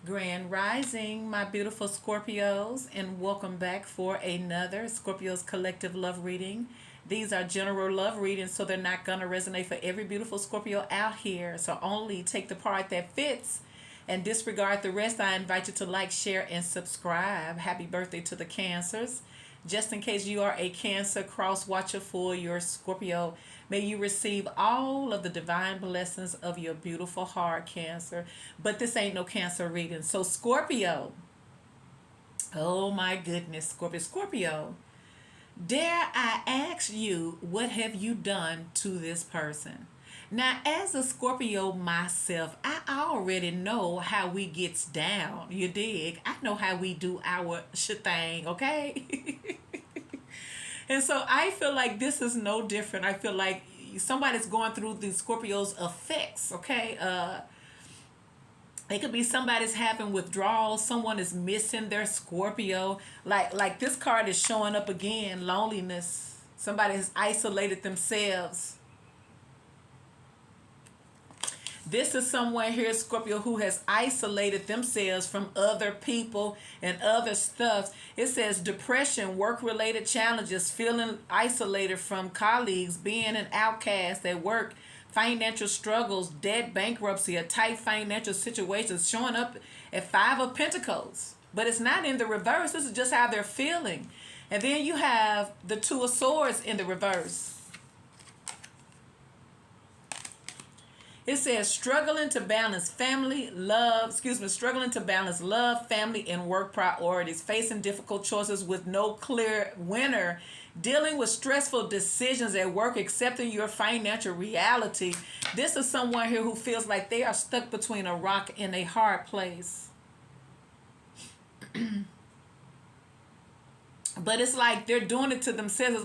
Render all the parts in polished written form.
Grand Rising, my beautiful Scorpios, and welcome back for another Scorpios Collective Love Reading. These are general love readings, so they're not going to resonate for every beautiful Scorpio out here. So only take the part that fits and disregard the rest. I invite you to like, share, and subscribe. Happy birthday to the Cancers. Just in case you are a Cancer cross watcher for your Scorpio, may you receive all of the divine blessings of your beautiful heart, Cancer. But this ain't no Cancer reading. So, Scorpio, oh my goodness, Scorpio, dare I ask you, what have you done to this person? Now, as a Scorpio myself, I already know how we gets down. You dig? I know how we do our thing, okay? And so I feel like this is no different. I feel like somebody's going through the Scorpio's effects, okay? It could be somebody's having withdrawal, someone is missing their Scorpio. Like this card is showing up again, loneliness. Somebody has isolated themselves. This is someone here, Scorpio, who has isolated themselves from other people and other stuff. It says depression, work-related challenges, feeling isolated from colleagues, being an outcast at work, financial struggles, debt, bankruptcy, a tight financial situation, showing up at Five of Pentacles. But it's not in the reverse. This is just how they're feeling. And then you have the Two of Swords in the reverse. It says struggling to balance struggling to balance love, family, and work priorities, facing difficult choices with no clear winner, dealing with stressful decisions at work, accepting your financial reality. This is someone here who feels like they are stuck between a rock and a hard place. But it's like they're doing it to themselves.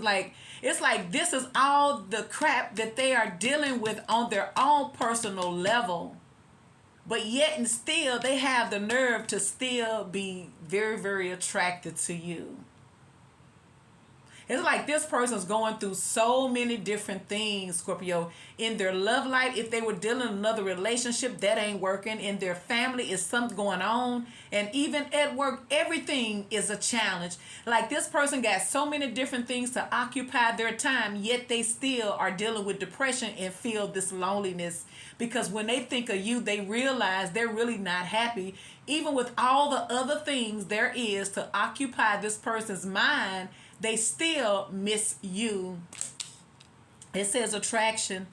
It's like this is all the crap that they are dealing with on their own personal level. But yet and still they have the nerve to still be very, very attracted to you. It's like this person's going through so many different things, Scorpio. In their love life, if they were dealing in another relationship, that ain't working. In their family, is something going on. And even at work, everything is a challenge. Like this person got so many different things to occupy their time, yet they still are dealing with depression and feel this loneliness. Because when they think of you, they realize they're really not happy. Even with all the other things there is to occupy this person's mind, they still miss you. It says attraction,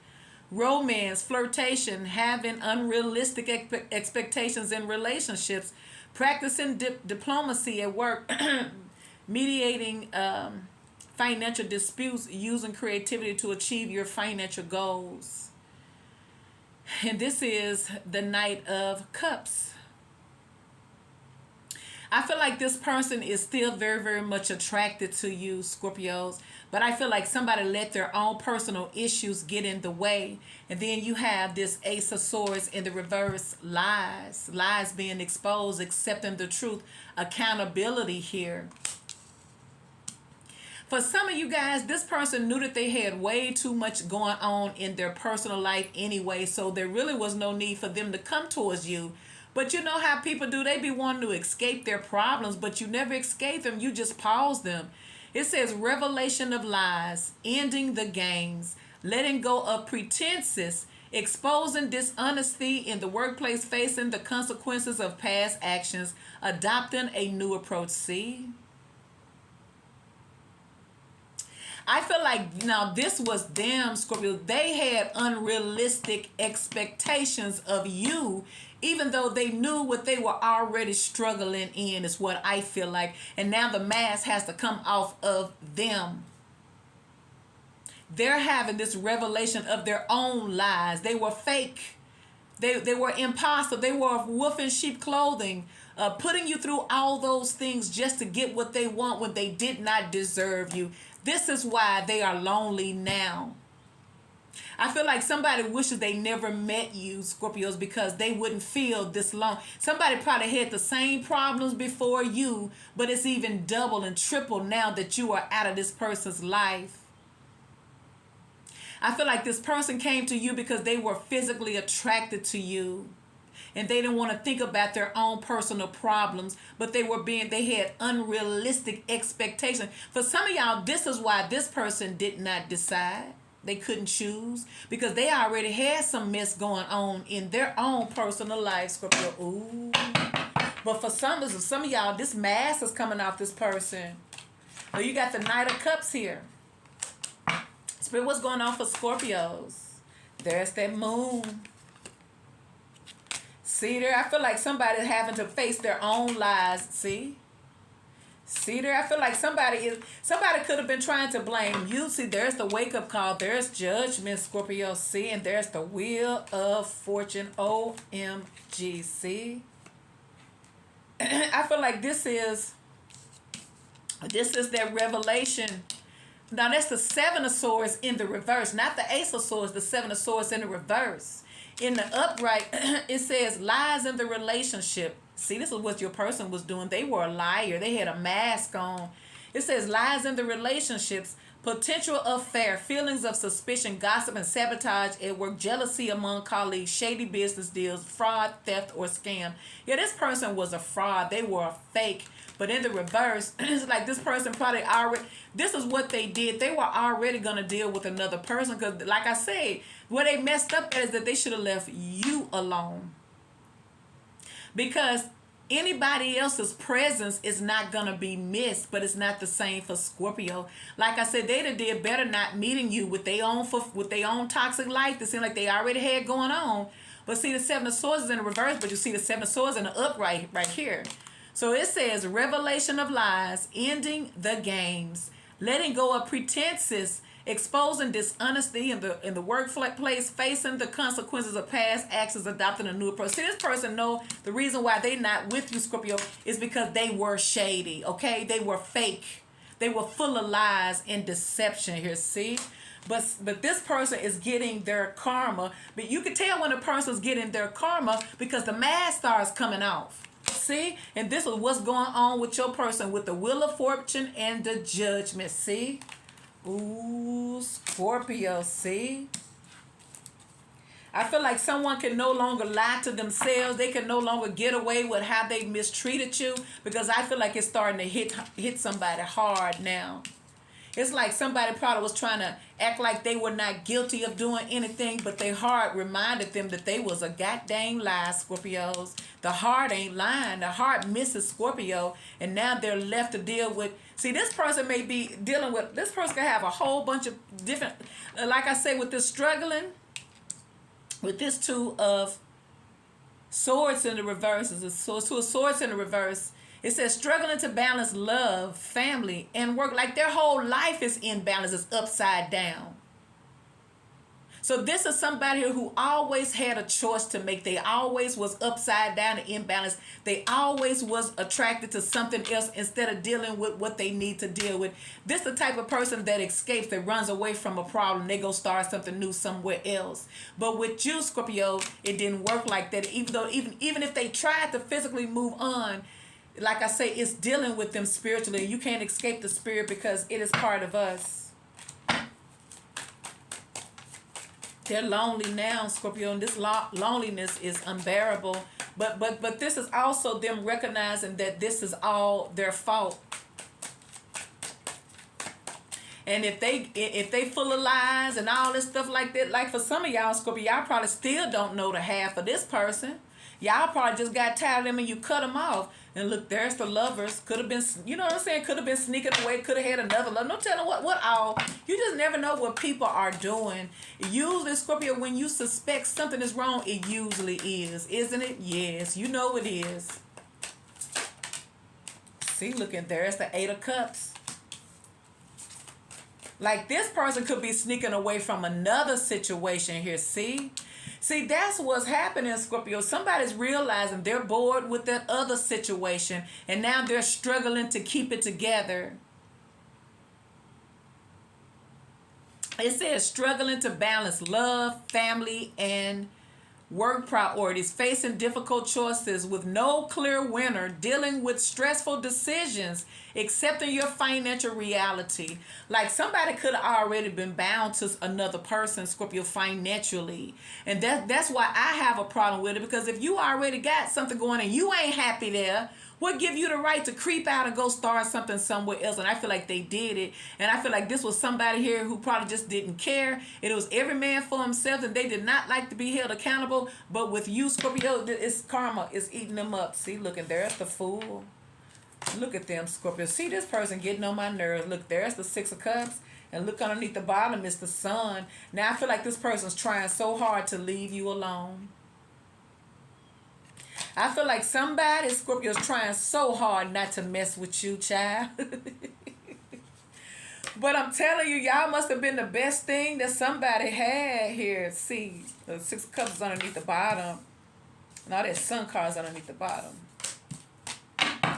romance, flirtation, having unrealistic expectations in relationships, practicing diplomacy at work, mediating financial disputes, using creativity to achieve your financial goals. And this is the Knight of Cups. I feel like this person is still very, very much attracted to you, Scorpios. But I feel like somebody let their own personal issues get in the way. And then you have this Ace of Swords in the reverse, lies. Lies being exposed, accepting the truth, accountability here. For some of you guys, this person knew that they had way too much going on in their personal life anyway, so there really was no need for them to come towards you. But you know how people do, they be wanting to escape their problems, but you never escape them, you just pause them. It says revelation of lies, ending the games, letting go of pretenses, exposing dishonesty in the workplace, facing the consequences of past actions, adopting a new approach. See? I feel like now this was them, Scorpio. They had unrealistic expectations of you, even though they knew what they were already struggling in, is what I feel like. And now the mask has to come off of them. They're having this revelation of their own lies. They were fake. They were imposter. They were wolf in sheep clothing, putting you through all those things just to get what they want when they did not deserve you. This is why they are lonely now. I feel like somebody wishes they never met you, Scorpios, because they wouldn't feel this long. Somebody probably had the same problems before you, but it's even double and triple now that you are out of this person's life. I feel like this person came to you because they were physically attracted to you. and they didn't want to think about their own personal problems, but they had unrealistic expectations. For some of y'all, this is why this person did not decide. They couldn't choose because they already had some mess going on in their own personal life, Scorpio. Ooh. But for some of y'all, this mask is coming off this person. Oh, you got the Knight of Cups here. Spirit, what's going on for Scorpios? There's that moon. See there? I feel like somebody's having to face their own lies. See there? I feel like somebody could have been trying to blame you. See, there's the wake-up call. There's judgment, Scorpio. See, and there's the Wheel of Fortune. OMG. See? I feel like this is that revelation. Now, that's the Seven of Swords in the reverse, not the Ace of Swords, the Seven of Swords in the reverse. In the upright, it says lies in the relationship. See, this is what your person was doing. They were a liar. They had a mask on. It says lies in the relationships, potential affair, feelings of suspicion, gossip and sabotage at work, jealousy among colleagues, shady business deals, fraud, theft, or scam. Yeah, this person was a fraud. They were a fake. But in the reverse, it's like this person probably already, this is what they did. They were already going to deal with another person because, like I said, where they messed up at is that they should have left you alone. Because anybody else's presence is not going to be missed, but it's not the same for Scorpio. Like I said, they did better not meeting you with their own toxic life that seemed like they already had going on. But see, the Seven of Swords is in the reverse, but you see the Seven of Swords in the upright right here. So it says revelation of lies, ending the games, letting go of pretenses, exposing dishonesty in the workplace, facing the consequences of past actions, adopting a new approach. See, this person know the reason why they not with you, Scorpio, is because they were shady, okay? They were fake. They were full of lies and deception here, see? But this person is getting their karma. But you can tell when a person's getting their karma because the mask starts coming off. See? And this is what's going on with your person with the Wheel of Fortune and the Judgment. See? Ooh, Scorpio. See? I feel like someone can no longer lie to themselves. They can no longer get away with how they mistreated you because I feel like it's starting to hit somebody hard now. It's like somebody probably was trying to act like they were not guilty of doing anything, but their heart reminded them that they was a goddamn lie, Scorpios. The heart ain't lying. The heart misses Scorpio, and now they're left to deal with. See, this person may be dealing with, this person can have a whole bunch of different, like I say, with this struggling, with this Two of Swords in the reverse, Two of Swords in the reverse. It says struggling to balance love, family, and work. Like their whole life is in balance, is upside down. So this is somebody who always had a choice to make. They always was upside down and imbalance. They always was attracted to something else instead of dealing with what they need to deal with. This is the type of person that escapes, that runs away from a problem. They go start something new somewhere else. But with you, Scorpio, it didn't work like that. Even if they tried to physically move on, like I say, it's dealing with them spiritually. You can't escape the spirit because it is part of us. They're lonely now, Scorpio, and this loneliness is unbearable. But this is also them recognizing that this is all their fault. And if they full of lies and all this stuff like that, like for some of y'all, Scorpio, y'all probably still don't know the half of this person. Y'all probably just got tired of them and you cut them off. And look, there's the Lovers. Could have been, you know what I'm saying? Could have been sneaking away. Could have had another love. No telling what all. You just never know what people are doing. Usually, Scorpio, when you suspect something is wrong, it usually is. Isn't it? Yes. You know it is. See, look at there's the Eight of Cups. Like this person could be sneaking away from another situation here. See, that's what's happening, Scorpio. Somebody's realizing they're bored with that other situation, and now they're struggling to keep it together. It says struggling to balance love, family, and work priorities, facing difficult choices with no clear winner, dealing with stressful decisions, accepting your financial reality. Like somebody could have already been bound to another person, Scorpio, financially. And that's why I have a problem with it, because if you already got something going and you ain't happy there, what give you the right to creep out and go start something somewhere else? And I feel like they did it. And I feel like this was somebody here who probably just didn't care. And it was every man for himself, and they did not like to be held accountable. But with you, Scorpio, it's karma is eating them up. See, look, and there's the Fool. Look at them, Scorpio. See this person getting on my nerves. Look, there's the Six of Cups. And look underneath the bottom is the Sun. Now I feel like this person's trying so hard to leave you alone. I feel like somebody, Scorpio's trying so hard not to mess with you, child. But I'm telling you, y'all must have been the best thing that somebody had here. See, the Six of Cups is underneath the bottom. And all that Sun cards underneath the bottom.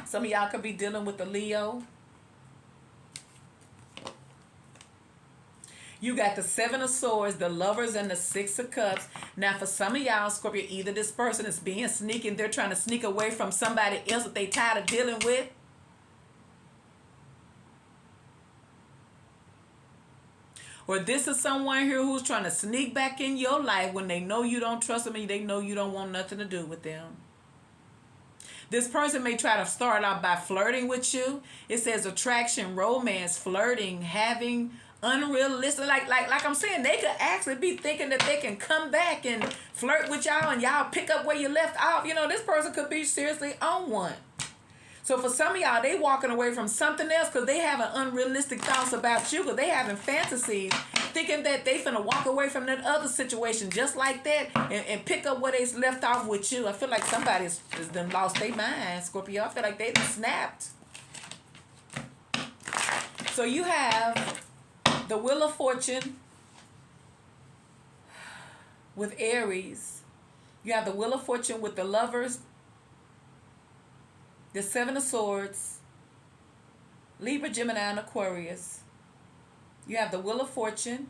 Some of y'all could be dealing with the Leo. You got the Seven of Swords, the Lovers, and the Six of Cups. Now, for some of y'all, Scorpio, either this person is being sneaky and they're trying to sneak away from somebody else that they tired of dealing with. Or this is someone here who's trying to sneak back in your life when they know you don't trust them and they know you don't want nothing to do with them. This person may try to start out by flirting with you. It says attraction, romance, flirting, having unrealistic, like I'm saying, they could actually be thinking that they can come back and flirt with y'all and y'all pick up where you left off. You know, this person could be seriously on one. So for some of y'all, they walking away from something else because they having unrealistic thoughts about you, because they having fantasies, thinking that they finna walk away from that other situation just like that and pick up where they left off with you. I feel like somebody's done lost their mind, Scorpio. I feel like they done snapped. So you have the Wheel of Fortune with Aries. You have the Wheel of Fortune with the Lovers, the Seven of Swords, Libra, Gemini, and Aquarius. You have the Wheel of Fortune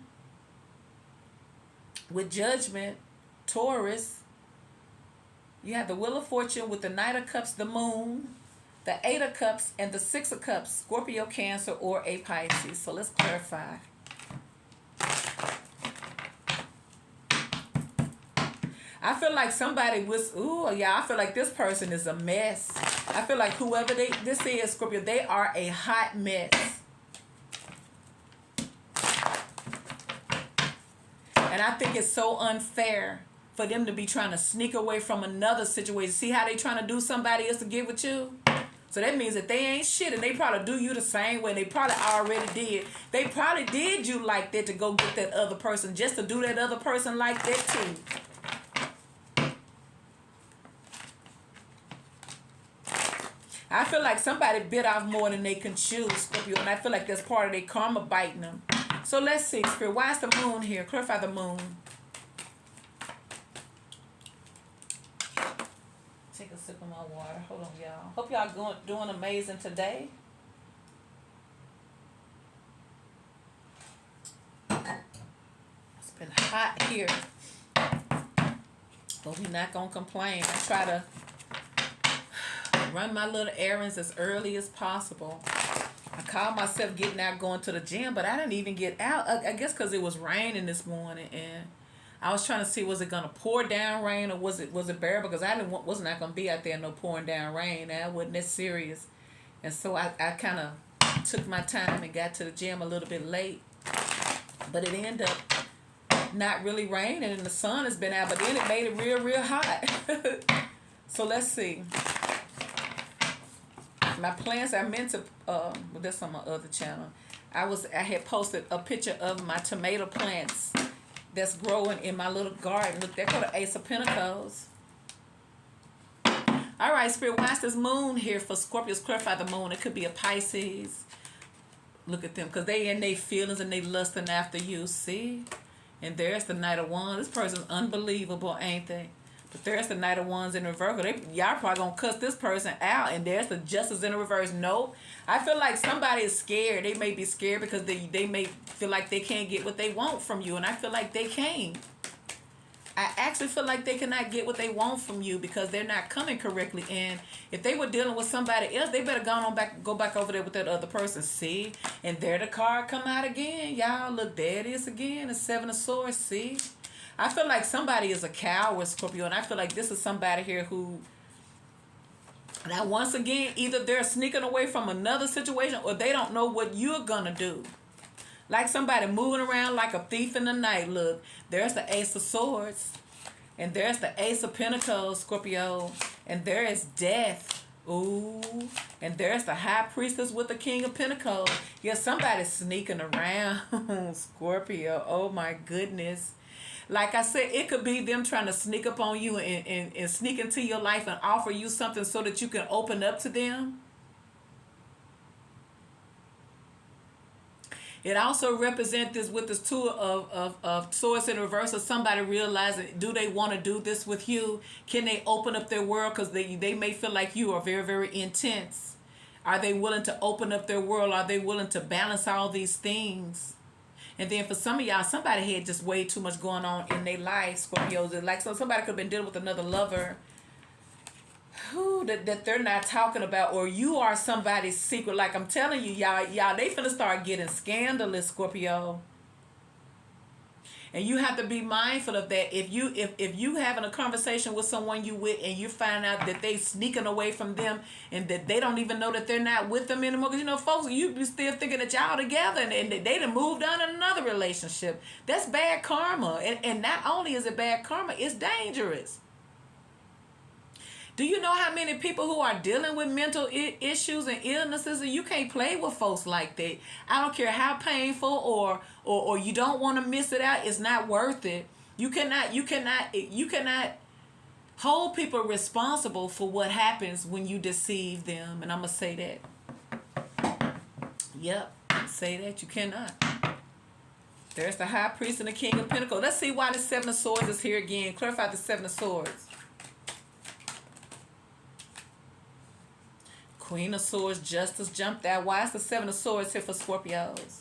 with Judgment, Taurus. You have the Wheel of Fortune with the Knight of Cups, the Moon, the Eight of Cups, and the Six of Cups, Scorpio, Cancer, or a Pisces. So let's clarify. I feel like somebody was, I feel like this person is a mess. I feel like whoever this is, Scorpio, they are a hot mess. And I think it's so unfair for them to be trying to sneak away from another situation. See how they trying to do somebody else to get with you? So that means that they ain't shit, and they probably do you the same way. They probably already did. They probably did you like that to go get that other person, just to do that other person like that too. I feel like somebody bit off more than they can chew, Scorpio, and I feel like that's part of their karma biting them. So let's see, Spirit, why is the Moon here? Clarify the Moon. Take a sip of my water. Hold on, y'all. Hope y'all doing amazing today. It's been hot here, but we're not going to complain. I try to run my little errands as early as possible. I called myself getting out, going to the gym, but I didn't even get out. I guess because it was raining this morning, and I was trying to see, was it gonna pour down rain or was it bearable? Because was not gonna be out there no pouring down rain. That wasn't that serious, and so I kind of took my time and got to the gym a little bit late, but it ended up not really raining, and the sun has been out, but then it made it real hot. So let's see. My plants, I meant to, that's on my other channel. I had posted a picture of my tomato plants that's growing in my little garden. Look, there go the Ace of Pentacles. All right, Spirit, why is this Moon here for Scorpios? Clarify the Moon. It could be a Pisces. Look at them, because they in their feelings and they lusting after you, see? And there's the Knight of Wands. This person's unbelievable, ain't they? But there's the Knight of Wands in reverse. Y'all probably gonna cuss this person out. And there's the Justice in reverse. Nope. I feel like somebody is scared. They may be scared because they may feel like they can't get what they want from you. And I feel like they can. I actually feel like they cannot get what they want from you because they're not coming correctly. And if they were dealing with somebody else, they better go back over there with that other person. See? And there the card come out again. Y'all, look, there it is again. The Seven of Swords. See? I feel like somebody is a coward, Scorpio. And I feel like this is somebody here who, now once again, either they're sneaking away from another situation or they don't know what you're going to do. Like somebody moving around like a thief in the night. Look, there's the Ace of Swords. And there's the Ace of Pentacles, Scorpio. And there is Death. Ooh. And there's the High Priestess with the King of Pentacles. Yeah, somebody's sneaking around, Scorpio. Oh my goodness. Like I said, it could be them trying to sneak up on you and sneak into your life and offer you something so that you can open up to them. It also represents this with this Two of Swords in reverse of somebody realizing, do they want to do this with you? Can they open up their world? Because they may feel like you are very, very intense. Are they willing to open up their world? Are they willing to balance all these things? And then for some of y'all, somebody had just way too much going on in their life, Scorpios. Like somebody could have been dealing with another lover that they're not talking about, or you are somebody's secret. Like I'm telling you, y'all, they finna start getting scandalous, Scorpio. And you have to be mindful of that. If you having a conversation with someone you with and you find out that they sneaking away from them and that they don't even know that they're not with them anymore, because you know, folks, you be still thinking that y'all together and they done moved on in another relationship. That's bad karma. And not only is it bad karma, it's dangerous. Do you know how many people who are dealing with mental issues and illnesses, and you can't play with folks like that? I don't care how painful or you don't want to miss it out. It's not worth it. You cannot hold people responsible for what happens when you deceive them. And I'm going to say that. Yep. Say that. You cannot. There's the High Priest and the King of Pentacles. Let's see why the Seven of Swords is here again. Clarify the Seven of Swords. Queen of Swords, Justice jumped out. Why is the Seven of Swords here for Scorpios?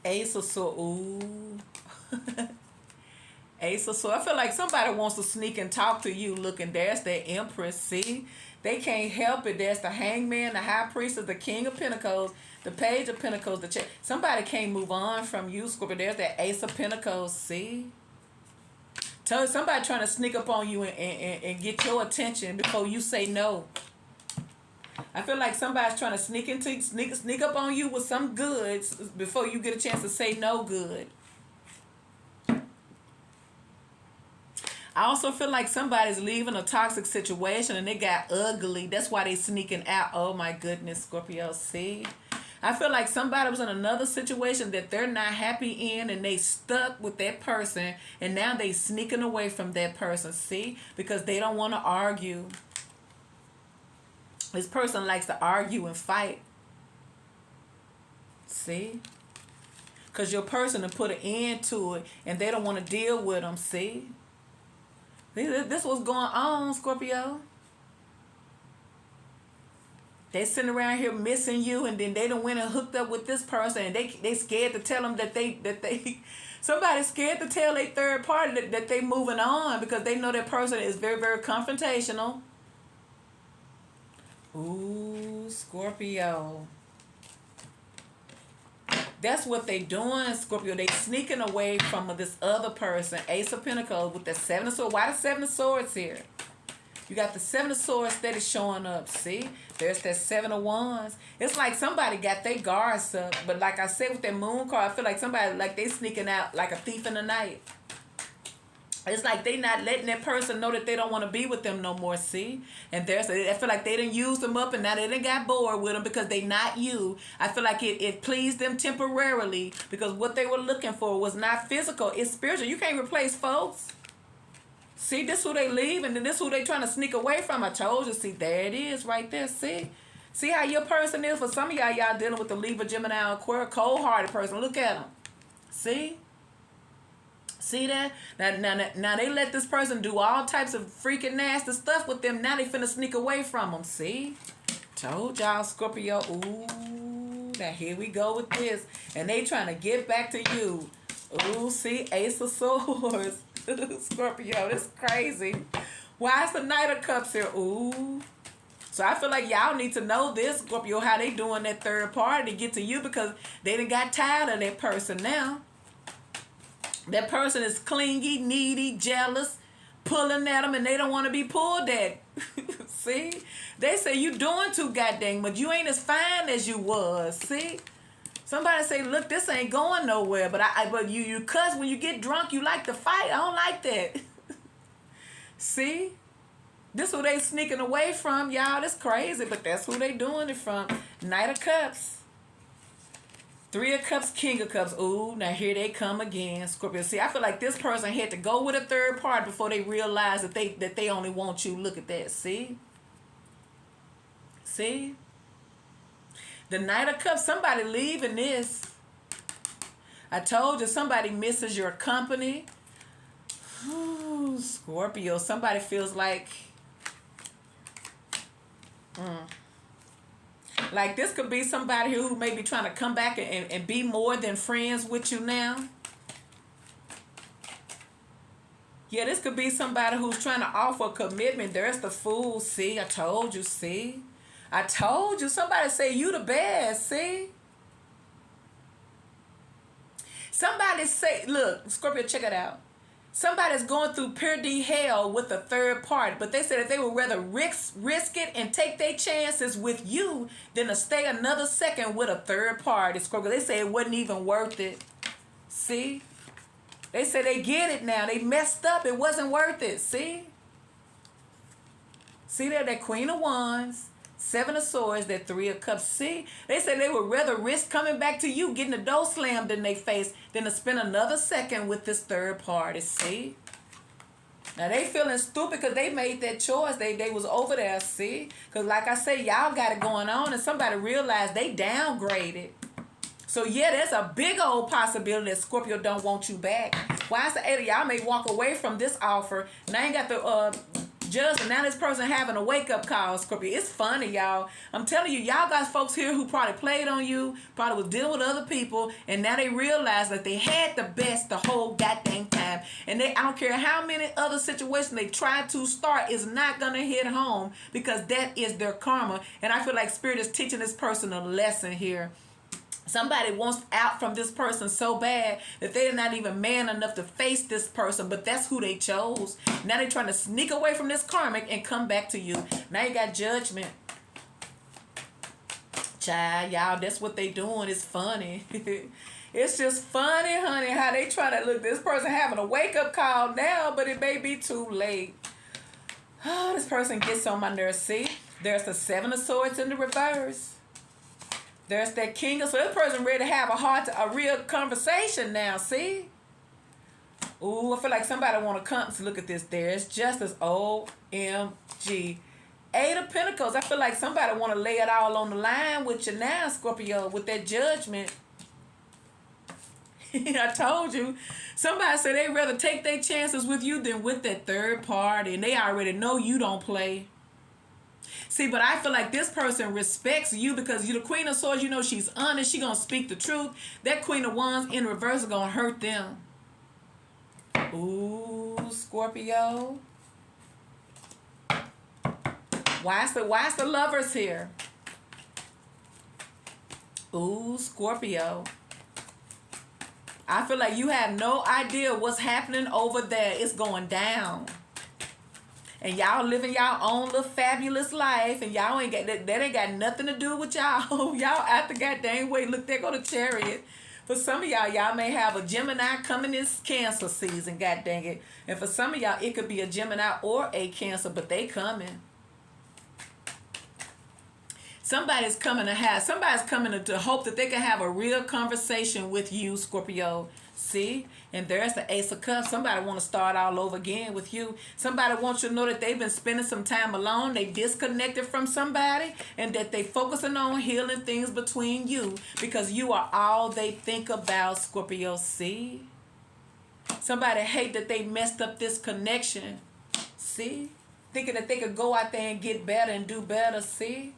Ace of Swords. Ooh. Ace of Swords. I feel like somebody wants to sneak and talk to you. Looking, there's the Empress. See? They can't help it. There's the Hangman, the High Priestess, the King of Pentacles, the Page of Pentacles. Somebody can't move on from you, Scorpio. There's the Ace of Pentacles. See? Tell somebody trying to sneak up on you and get your attention before you say no. I feel like somebody's trying to sneak up on you with some goods before you get a chance to say no good. I also feel like somebody's leaving a toxic situation and they got ugly. That's why they sneaking out. Oh my goodness, Scorpio. See? I feel like somebody was in another situation that they're not happy in and they stuck with that person and now they sneaking away from that person. See? Because they don't want to argue. This person likes to argue and fight. See? Because your person will put an end to it and they don't want to deal with them. See? This what's going on, Scorpio. They sitting around here missing you, and then they done went and hooked up with this person, and they scared to tell them that they somebody's scared to tell a third party that they moving on because they know that person is very, very confrontational. Ooh, Scorpio. That's what they doing, Scorpio. They sneaking away from this other person, Ace of Pentacles, with the Seven of Swords. Why the Seven of Swords here? You got the Seven of Swords steady showing up. See? There's that Seven of Wands. It's like somebody got their guards up. But like I said with that Moon card, I feel like somebody, like they sneaking out like a thief in the night. It's like they not letting that person know that they don't want to be with them no more, see? And I feel like they done used them up and now they done got bored with them because they not you. I feel like it pleased them temporarily because what they were looking for was not physical. It's spiritual. You can't replace folks. See, this who they leave and then this who they trying to sneak away from. I told you, see, there it is right there, see? See how your person is? For some of y'all dealing with the Libra, Gemini, Aquarius, cold-hearted person. Look at them. See? See that? Now they let this person do all types of freaking nasty stuff with them. Now they finna sneak away from them. See? Told y'all, Scorpio. Ooh, now here we go with this. And they trying to get back to you. Ooh, see, Ace of Swords. Scorpio, this is crazy. Why is the Knight of Cups here? Ooh. So I feel like y'all need to know this, Scorpio, how they doing that third party to get to you, because they done got tired of that person now. That person is clingy, needy, jealous, pulling at them, and they don't want to be pulled at. See? They say you doing too goddamn much. You ain't as fine as you was. See? Somebody say, look, this ain't going nowhere. But you cuss when you get drunk. You like to fight. I don't like that. See? This who they sneaking away from, y'all. That's crazy, but that's who they doing it from. Knight of Cups. 3 of Cups, King of Cups. Ooh, now here they come again, Scorpio. See, I feel like this person had to go with a third party before they realize that they only want you. Look at that. See? See? The Knight of Cups, somebody leaving this. I told you, somebody misses your company. Ooh, Scorpio, somebody feels like like this could be somebody who may be trying to come back and be more than friends with you now. Yeah, this could be somebody who's trying to offer a commitment. There's the Fool. See, I told you. See, I told you. Somebody say you the best. See, somebody say, look, Scorpio, check it out. Somebody's going through pure D hell with a third party, but they said that they would rather risk it and take their chances with you than to stay another second with a third party. Scorpio, they say it wasn't even worth it. See? They say they get it now. They messed up. It wasn't worth it. See? See there, that Queen of Wands, 7 of Swords, that 3 of Cups. See? They said they would rather risk coming back to you, getting the door slammed in their face, than to spend another second with this third party. See? Now they feeling stupid because they made that choice. They was over there. See? Because like I say, y'all got it going on, and somebody realized they downgraded. So yeah, there's a big old possibility that Scorpio don't want you back. Why is the 8 of y'all may walk away from this offer. Now you got the judge, and now this person having a wake-up call, Scorpio. It's funny, y'all. I'm telling you, y'all got folks here who probably played on you, probably was dealing with other people, and now they realize that they had the best the whole goddamn time. And I don't care how many other situations they tried to start, is not going to hit home, because that is their karma. And I feel like Spirit is teaching this person a lesson here. Somebody wants out from this person so bad that they're not even man enough to face this person, but that's who they chose. Now they're trying to sneak away from this karmic and come back to you. Now you got Judgment. Child, y'all, that's what they doing. It's funny. It's just funny, honey, how they try to look. This person having a wake-up call now, but it may be too late. Oh, this person gets on my nerves. See, there's the 7 of Swords in the reverse. There's that King of Swords. This person ready to have a real conversation now. See? Ooh, I feel like somebody want to come to look at this. There's Justice. OMG. 8 of Pentacles. I feel like somebody want to lay it all on the line with you now, Scorpio, with that Judgment. I told you. Somebody said they'd rather take their chances with you than with that third party. And they already know you don't play. See, but I feel like this person respects you because you're the Queen of Swords. You know she's honest. She going to speak the truth. That Queen of Wands in reverse is going to hurt them. Ooh, Scorpio. Why is the Lovers here? Ooh, Scorpio. I feel like you have no idea what's happening over there. It's going down. And y'all living y'all own little fabulous life, and y'all ain't got that ain't got nothing to do with y'all. Y'all out the goddamn way. Look, there go the Chariot. For some of y'all may have a Gemini coming this Cancer season, god dang it. And for some of y'all, it could be a Gemini or a Cancer, but they coming. Somebody's coming to hope that they can have a real conversation with you, Scorpio. See? And there's the Ace of Cups. Somebody want to start all over again with you. Somebody wants you to know that they've been spending some time alone. They disconnected from somebody. And that they focusing on healing things between you. Because you are all they think about, Scorpio. See? Somebody hate that they messed up this connection. See? Thinking that they could go out there and get better and do better. See?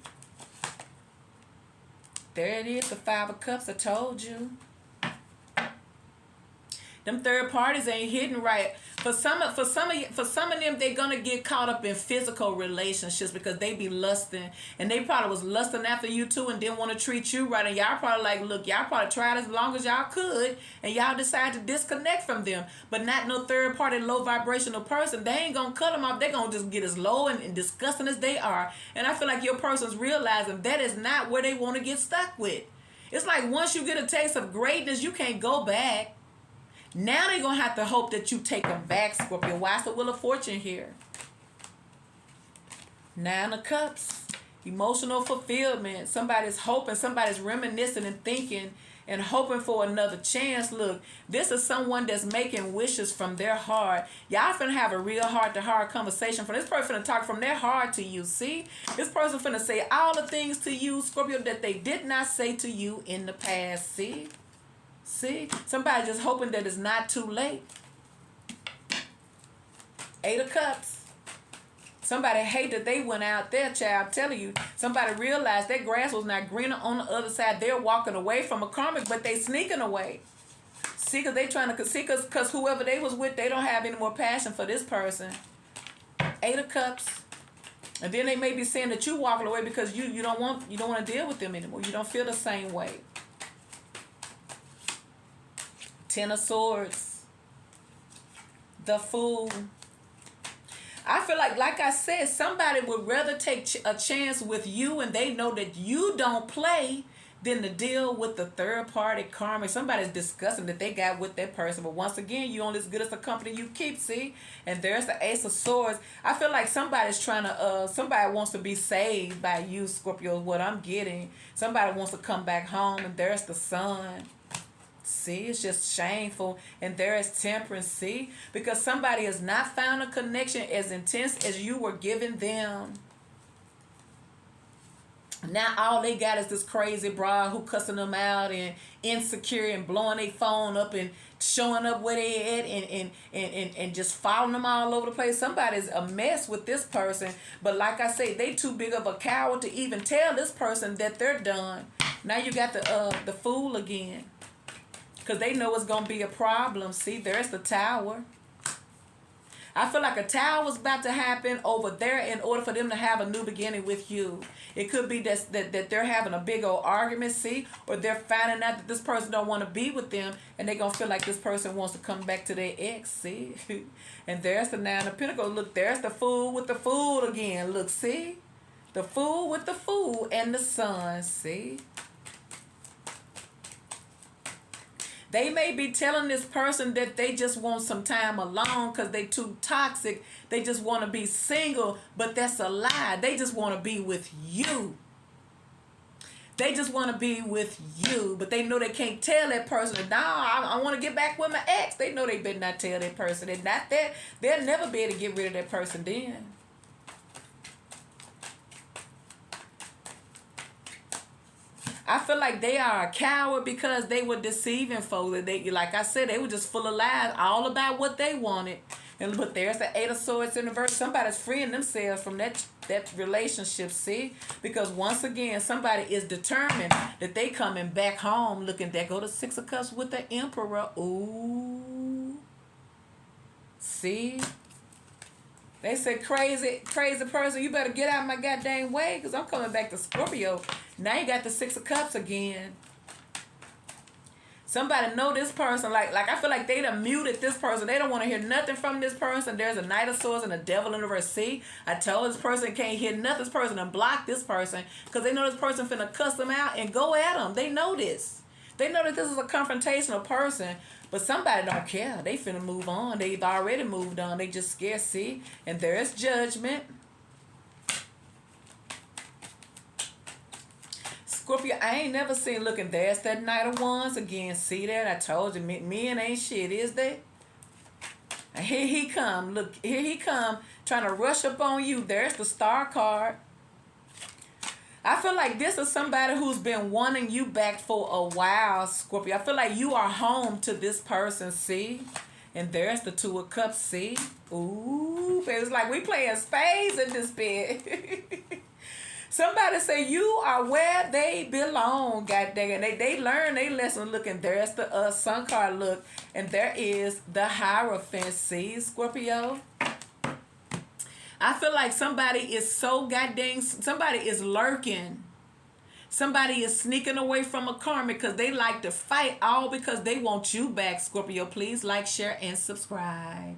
There it is, the Five of Cups. I told you. Them third parties ain't hitting right. For some of them, they're gonna get caught up in physical relationships because they be lusting, and they probably was lusting after you too, and didn't want to treat you right. And y'all probably like, look, y'all probably tried as long as y'all could, and y'all decided to disconnect from them. But not no third party, low vibrational person. They ain't gonna cut them off. They gonna just get as low and disgusting as they are. And I feel like your person's realizing that is not where they want to get stuck with. It's like once you get a taste of greatness, you can't go back. Now they're going to have to hope that you take them back, Scorpio. Why is the Wheel of Fortune here? Nine of Cups. Emotional fulfillment. Somebody's hoping, somebody's reminiscing and thinking and hoping for another chance. Look, this is someone that's making wishes from their heart. Y'all finna have a real heart-to-heart conversation. This person finna talk from their heart to you, see? This person finna say all the things to you, Scorpio, that they did not say to you in the past, see? See? Somebody just hoping that it's not too late. Eight of Cups. Somebody hate that they went out there, child. I'm telling you. Somebody realized that grass was not greener on the other side. They're walking away from a karmic, but they sneaking away. See, because they trying to see, because whoever they was with, they don't have any more passion for this person. Eight of Cups. And then they may be saying that you walking away because you don't want to deal with them anymore. You don't feel the same way. Ten of Swords. The Fool. I feel like I said, somebody would rather take a chance with you and they know that you don't play than to deal with the third party karmic. Somebody's discussing that they got with that person. But once again, you only as good as the company you keep, see? And there's the Ace of Swords. I feel like somebody's trying to, somebody wants to be saved by you, Scorpio, is what I'm getting. Somebody wants to come back home, and there's the Sun. See, it's just shameful. And there is Temperance, see? Because somebody has not found a connection as intense as you were giving them. Now all they got is this crazy broad who cussing them out and insecure and blowing their phone up and showing up where they at and just following them all over the place. Somebody's a mess with this person. But like I say, they too big of a coward to even tell this person that they're done. Now you got the Fool again. Because they know it's going to be a problem. See, there's the Tower. I feel like a tower is about to happen over there in order for them to have a new beginning with you. It could be that they're having a big old argument, see? Or they're finding out that this person don't want to be with them. And they're going to feel like this person wants to come back to their ex, see? And there's the Nine of Pentacles. Look, there's the Fool with the Fool again. Look, see? The Fool with the Fool and the Sun, see? They may be telling this person that they just want some time alone because they too toxic. They just want to be single, but that's a lie. They just want to be with you. They just want to be with you, but they know they can't tell that person, no, I want to get back with my ex. They know they better not tell that person. And not that, they'll never be able to get rid of that person then. I feel like they are a coward because they were deceiving folks. They, like I said, they were just full of lies, all about what they wanted. But there's the Eight of Swords in reverse. Somebody's freeing themselves from that relationship, see? Because once again, somebody is determined that they coming back home. Looking, there go the Six of Cups with the Emperor. Ooh. See? They said, crazy person, you better get out of my goddamn way because I'm coming back to Scorpio. Now you got the Six of Cups again. Somebody know this person. Like I feel like they done muted this person. They don't want to hear nothing from this person. There's a Knight of Swords and a Devil in the reverse. See, I told this person can't hear nothing. This person and block this person because they know this person finna cuss them out and go at them. They know this. They know that this is a confrontational person. But somebody don't care. They finna move on. They've already moved on. They just scared, see? And there's Judgment. Scorpio, I ain't never seen, looking, there's that Knight of Wands again. See that? I told you, men ain't shit, is they? And here he come. Look, here he come trying to rush up on you. There's the Star card. I feel like this is somebody who's been wanting you back for a while, Scorpio. I feel like you are home to this person, see? And there's the Two of Cups, see? Ooh, it's like we playing spades in this bed. Somebody say you are where they belong. God dang it. They learn their lesson. Look, and there's the sun card look. And there is the Hierophant. See, Scorpio? I feel like somebody is so goddamn, somebody is lurking. Somebody is sneaking away from a karmic because they like to fight all because they want you back, Scorpio. Please like, share, and subscribe.